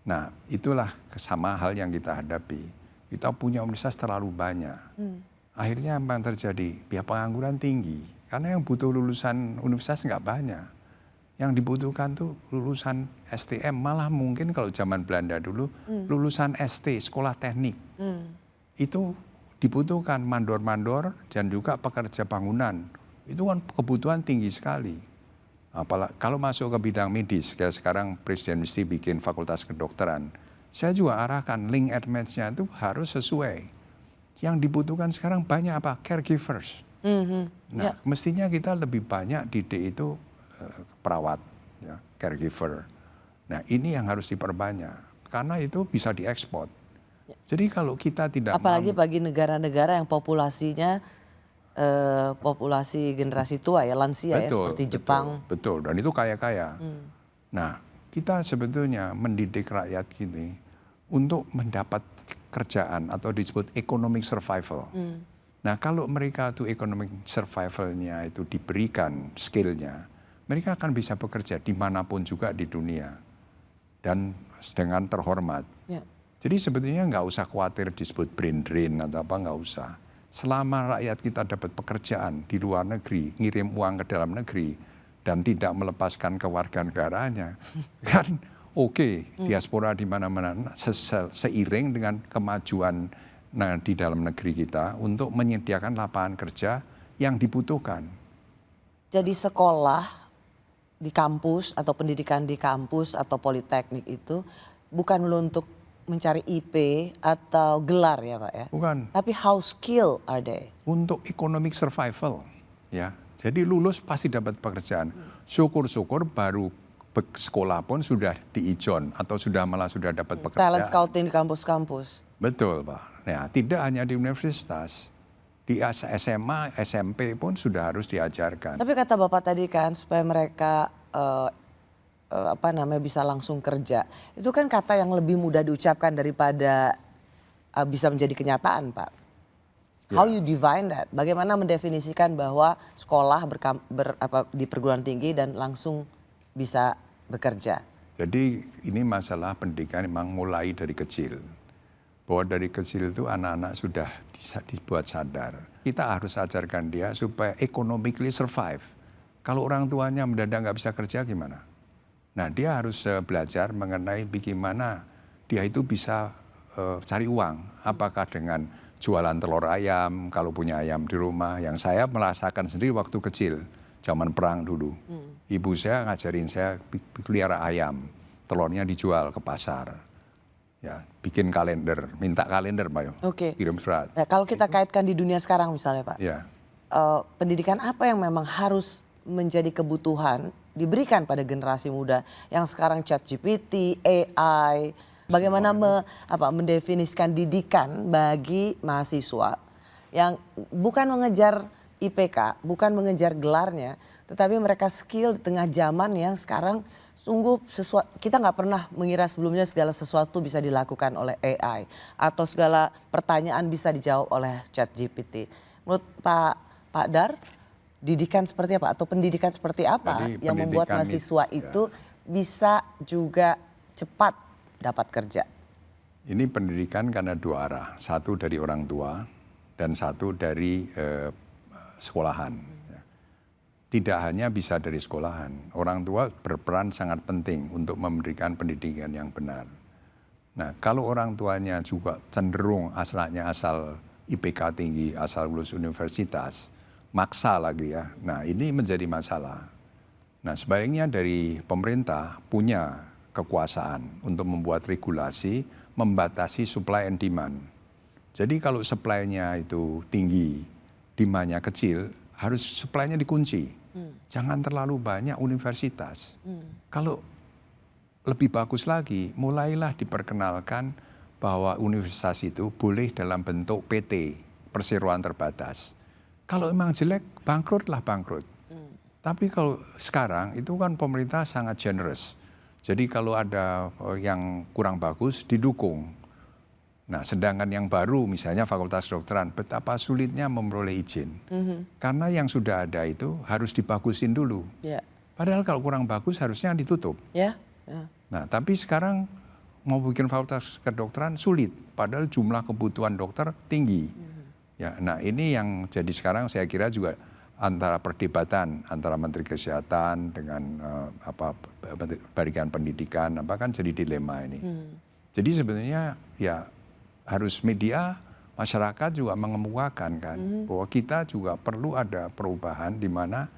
Nah, itulah sama hal yang kita hadapi. Kita punya universitas terlalu banyak. Akhirnya apa yang terjadi? Ya pengangguran tinggi. Karena yang butuh lulusan universitas nggak banyak. Yang dibutuhkan tuh lulusan STM, malah mungkin kalau zaman Belanda dulu, lulusan ST, sekolah teknik. Itu dibutuhkan mandor-mandor dan juga pekerja bangunan. Itu kan kebutuhan tinggi sekali. Apalagi kalau masuk ke bidang medis, kayak sekarang Presiden mesti bikin fakultas kedokteran. Saya juga arahkan link and match-nya itu harus sesuai. Yang dibutuhkan sekarang banyak apa? Caregivers. Nah, mestinya kita lebih banyak didik itu perawat, ya, caregiver. Nah, ini yang harus diperbanyak karena itu bisa diekspor. Jadi kalau kita tidak apalagi bagi negara-negara yang populasinya populasi generasi tua ya, lansia ya, seperti Jepang. Betul, dan itu kaya-kaya. Nah, kita sebetulnya mendidik rakyat gini untuk mendapat kerjaan atau disebut economic survival. Nah, kalau mereka tuh economic survival-nya itu diberikan skill-nya, mereka akan bisa bekerja dimanapun juga di dunia dan dengan terhormat. Ya. Jadi sebetulnya nggak usah khawatir disebut brain drain atau apa, nggak usah. Selama rakyat kita dapat pekerjaan di luar negeri, ngirim uang ke dalam negeri dan tidak melepaskan kewarganegaraannya, kan oke, diaspora di mana-mana seiring dengan kemajuan di dalam negeri kita untuk menyediakan lapangan kerja yang dibutuhkan. Jadi sekolah di kampus atau pendidikan di kampus atau politeknik itu bukan untuk mencari IP atau gelar ya Pak ya? Bukan. Tapi how skill are they? Untuk economic survival ya. Jadi lulus pasti dapat pekerjaan. Syukur-syukur baru sekolah pun sudah diijon atau malah sudah dapat pekerjaan. Talent scouting di kampus-kampus. Betul Pak. Nah, tidak hanya di universitas, di SMA, SMP pun sudah harus diajarkan. Tapi kata Bapak tadi kan supaya mereka bisa langsung kerja. Itu kan kata yang lebih mudah diucapkan daripada bisa menjadi kenyataan Pak. How you define that? Bagaimana mendefinisikan bahwa sekolah di perguruan tinggi dan langsung bisa bekerja? Jadi ini masalah pendidikan memang mulai dari kecil. Bahwa dari kecil itu anak-anak sudah dibuat sadar. Kita harus ajarkan dia supaya economically survive. Kalau orang tuanya mendadak nggak bisa kerja gimana? Nah, dia harus belajar mengenai bagaimana dia itu bisa cari uang. Apakah dengan jualan telur ayam, kalau punya ayam di rumah. Yang saya merasakan sendiri waktu kecil, zaman perang dulu. Ibu saya ngajarin saya pelihara ayam, telurnya dijual ke pasar. Ya, bikin kalender, minta kalender Pak, kirim surat. Ya, kalau kita kaitkan di dunia sekarang misalnya Pak, pendidikan apa yang memang harus menjadi kebutuhan diberikan pada generasi muda yang sekarang ChatGPT, AI, bagaimana mendefinisikan didikan bagi mahasiswa yang bukan mengejar IPK, bukan mengejar gelarnya, tetapi mereka skill di tengah zaman yang sekarang sungguh kita nggak pernah mengira sebelumnya segala sesuatu bisa dilakukan oleh AI atau segala pertanyaan bisa dijawab oleh ChatGPT. Menurut Pak Dar, didikan seperti apa atau pendidikan seperti apa yang membuat mahasiswa itu bisa juga cepat dapat kerja? Ini pendidikan karena dua arah, satu dari orang tua dan satu dari sekolahan. Tidak hanya bisa dari sekolahan, orang tua berperan sangat penting untuk memberikan pendidikan yang benar. Nah, kalau orang tuanya juga cenderung asalnya asal IPK tinggi, asal lulus universitas, maksa lagi ya. Nah, ini menjadi masalah. Nah, sebaliknya dari pemerintah punya kekuasaan untuk membuat regulasi, membatasi supply and demand. Jadi kalau supply-nya itu tinggi, demand-nya kecil, harus supply-nya dikunci. Jangan terlalu banyak universitas. Kalau lebih bagus lagi, mulailah diperkenalkan bahwa universitas itu boleh dalam bentuk PT, perseroan terbatas. Kalau emang jelek, bangkrut lah bangkrut. Tapi kalau sekarang itu kan pemerintah sangat generous. Jadi kalau ada yang kurang bagus, didukung. Nah, sedangkan yang baru, misalnya Fakultas Kedokteran, betapa sulitnya memperoleh izin. Karena yang sudah ada itu harus dibagusin dulu. Ya. Padahal kalau kurang bagus harusnya ditutup. Ya. Nah, tapi sekarang mau bikin Fakultas Kedokteran sulit. Padahal jumlah kebutuhan dokter tinggi. Ya, nah ini yang jadi sekarang saya kira juga antara perdebatan antara Menteri Kesehatan dengan Bagian Pendidikan kan jadi dilema ini. Jadi sebenarnya ya harus media, masyarakat juga mengemukakan kan bahwa kita juga perlu ada perubahan di mana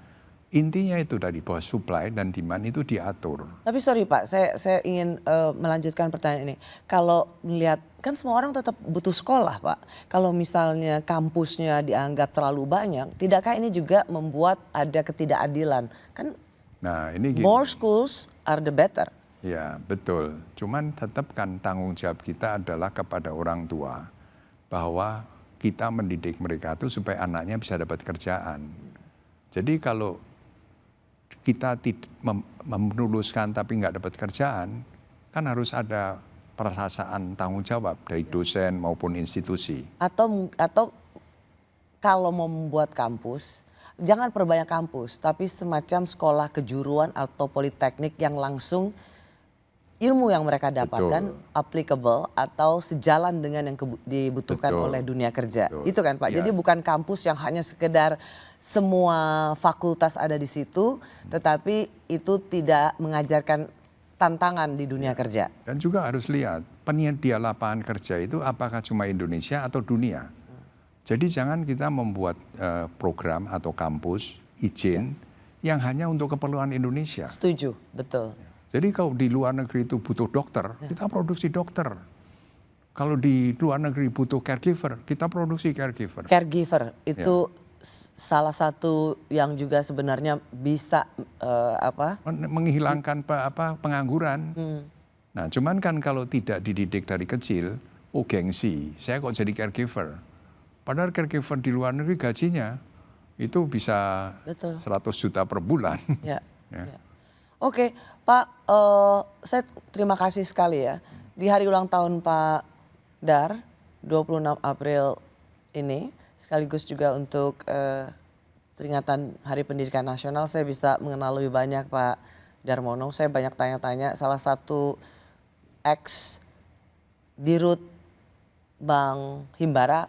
intinya itu dari bahwa supply dan demand itu diatur. Tapi sorry Pak, saya ingin melanjutkan pertanyaan ini. Kalau melihat, kan semua orang tetap butuh sekolah Pak. Kalau misalnya kampusnya dianggap terlalu banyak, tidakkah ini juga membuat ada ketidakadilan? Kan nah, ini gini. More schools are the better. Ya betul, cuman tetap kan tanggung jawab kita adalah kepada orang tua. Bahwa kita mendidik mereka itu supaya anaknya bisa dapat kerjaan. Jadi kalau kita meluluskan tapi nggak dapat kerjaan, kan harus ada perasaan tanggung jawab dari dosen maupun institusi. Atau kalau mau membuat kampus, jangan perbanyak kampus, tapi semacam sekolah kejuruan atau politeknik yang langsung ilmu yang mereka dapatkan applicable atau sejalan dengan yang dibutuhkan oleh dunia kerja. Itu kan Pak. Ya. Jadi bukan kampus yang hanya sekedar semua fakultas ada di situ, tetapi itu tidak mengajarkan tantangan di dunia kerja. Dan juga harus lihat penyedia lapangan kerja itu apakah cuma Indonesia atau dunia. Jadi jangan kita membuat program atau kampus izin yang hanya untuk keperluan Indonesia. Setuju, betul. Jadi kalau di luar negeri itu butuh dokter, kita produksi dokter. Kalau di luar negeri butuh caregiver, kita produksi caregiver. Caregiver itu salah satu yang juga sebenarnya bisa menghilangkan pengangguran. Nah, cuman kan kalau tidak dididik dari kecil, gengsi, saya kok jadi caregiver. Padahal caregiver di luar negeri gajinya itu bisa 100 juta per bulan. Ya. Oke, Pak, saya terima kasih sekali ya. Di hari ulang tahun Pak Dar, 26 April ini, sekaligus juga untuk peringatan Hari Pendidikan Nasional, saya bisa mengenal lebih banyak Pak Darmono. Saya banyak tanya-tanya, salah satu ex-dirut Bank Himbara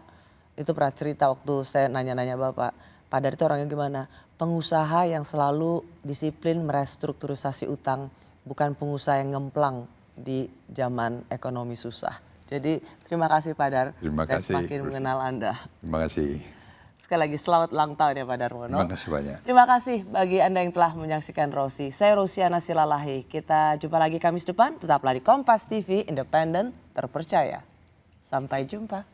itu pernah cerita waktu saya nanya-nanya Bapak, Pak Dar itu orangnya gimana? Pengusaha yang selalu disiplin merestrukturisasi utang, bukan pengusaha yang ngemplang di zaman ekonomi susah. Jadi terima kasih Pak Dar. Terima kasih. Saya semakin mengenal Anda. Terima kasih. Sekali lagi selamat ulang tahun ya Pak Darmono. Terima kasih banyak. Terima kasih bagi Anda yang telah menyaksikan Rosi. Saya Rosiana Silalahi. Kita jumpa lagi Kamis depan. Tetaplah di Kompas TV, independen, terpercaya. Sampai jumpa.